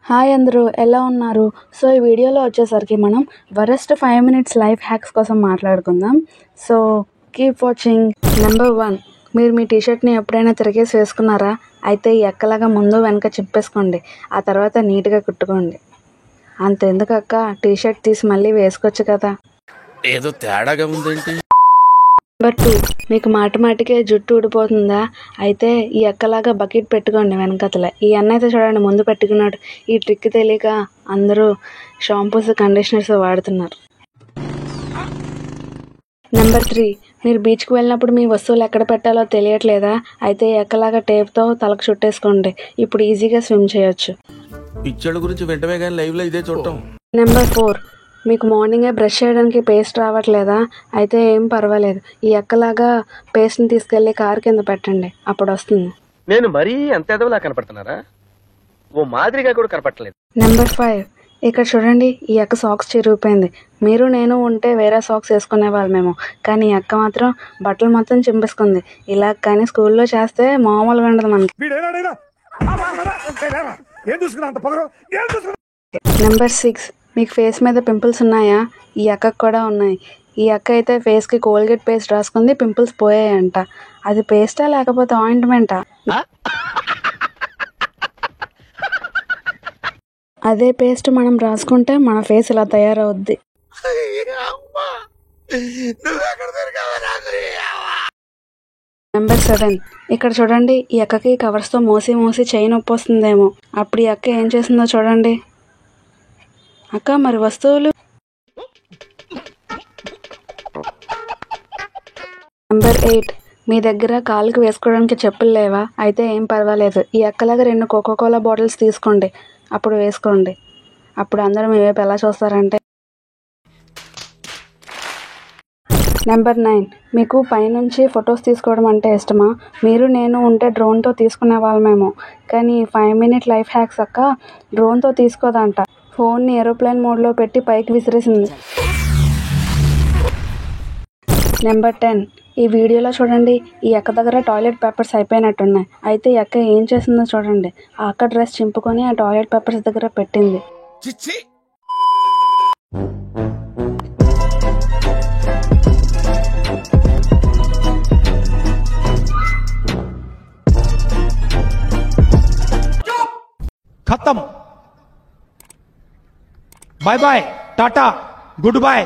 Hi అందరూ ఎలా ఉన్నారు? సో ఈ వీడియోలో వచ్చేసరికి మనం వరస్ట్ 5 మినిట్స్ లైఫ్ హ్యాక్స్ కోసం మాట్లాడుకుందాం. So keep watching. నెంబర్ 1, మీరు మీ టీషర్ట్ని ఎప్పుడైనా తిరిగేసి వేసుకున్నారా? అయితే ఈ ఎక్కలాగా ముందు వెనక చింపేసుకోండి. ఆ తర్వాత నీట్గా కుట్టుకోండి. అంతెందుకు అక్క, టీషర్ట్ తీసి మళ్ళీ వేసుకోవచ్చు కదా. ఏదో తేడాగా ఉందేంటి? నెంబర్ 2, మీకు మాటిమాటికే జుట్టు ఊడిపోతుందా? అయితే ఈ ఎక్కలాగా బకెట్ పెట్టుకోండి వెనకతల. ఈ అన్న అయితే చూడండి ముందు పెట్టుకున్నాడు. ఈ ట్రిక్ తెలియక అందరూ షాంపూస్ కండిషనర్స్ వాడుతున్నారు. నెంబర్ 3, మీరు బీచ్కి వెళ్ళినప్పుడు మీ వస్తువులు ఎక్కడ పెట్టాలో తెలియట్లేదా? అయితే ఎక్కలాగా టేప్తో తలకు చుట్టేసుకోండి. ఇప్పుడు ఈజీగా స్విమ్ చేయొచ్చు. పిచ్చోళ్ళ గురించి వెంటనే కానీ లైవ్లో ఇదే చూడటం. నెంబర్ 4, మీకు మార్నింగే బ్రష్ చేయడానికి పేస్ట్ రావట్లేదా? అయితే ఏం పర్వాలేదు. ఈ ఎక్కలాగా పేస్ట్ని తీసుకెళ్ళి కారు కింద పెట్టండి, అప్పుడు వస్తుంది. నేను మరీ అంత ఎదవలా కనపడుతున్నారా? ఓ మాదిరిగా కూడా కనపడలేదు. నెంబర్ 5, ఇక్కడ చూడండి, ఈ అక్క సాక్స్ చిరిగిపోయింది. మీరు నేను ఉంటే వేరే సాక్స్ వేసుకునే వాళ్ళమేమో, కానీ ఈ అక్క మాత్రం బట్టలు మొత్తం చింపేసుకుంది. ఇలా కానీ స్కూల్లో చేస్తే మామూలుగా ఉండదు మనకి. నెంబర్ 6, మీకు ఫేస్ మీద పింపుల్స్ ఉన్నాయా? ఈ అక్కకు కూడా ఉన్నాయి. ఈ అక్క అయితే ఫేస్కి కోల్గేట్ పేస్ట్ రాసుకుంది, పింపుల్స్ పోయాయంట. అది పేస్టా లేకపోతే ఆయింట్మెంటా? అదే పేస్ట్ మనం రాసుకుంటే మన ఫేస్ ఇలా తయారవుద్ది. నెంబర్ 7, ఇక్కడ చూడండి, ఈ అక్కకి కవర్స్తో మోసి మోసి చెయ్యి నొప్పి వస్తుందేమో. అప్పుడు ఈ అక్క ఏం చేసిందో చూడండి. అక్క మరి వస్తువులు. నెంబర్ 8, మీ దగ్గర కాలుకి వేసుకోవడానికి చెప్పులు లేవా? అయితే ఏం పర్వాలేదు. ఈ అక్కలాగా 2 కోకోకోలా బాటిల్స్ తీసుకోండి, అప్పుడు వేసుకోండి. అప్పుడు అందరూ మీ వైపు ఎలా చూస్తారంటే. నెంబర్ 9, మీకు పైనుంచి ఫొటోస్ తీసుకోవడం అంటే ఇష్టమా? మీరు నేను ఉంటే డ్రోన్తో తీసుకునే వాళ్ళమేమో, కానీ 5 మినిట్ లైఫ్ హ్యాక్స్ అక్క డ్రోన్తో తీసుకోదంట. ఫోన్ని ఏరోప్లేన్ మోడ్లో పెట్టి పైకి విసిరేసింది. నెంబర్ 10, ఈ వీడియోలో చూడండి, ఈ అక్క దగ్గర టాయిలెట్ పేపర్స్ అయిపోయినట్టున్నాయి. అయితే ఈ అక్క ఏం చేసిందో చూడండి. ఆ అక్క డ్రెస్ చింపుకొని ఆ టాయిలెట్ పేపర్స్ దగ్గర పెట్టింది. खत्म। Bye bye, tata, good bye.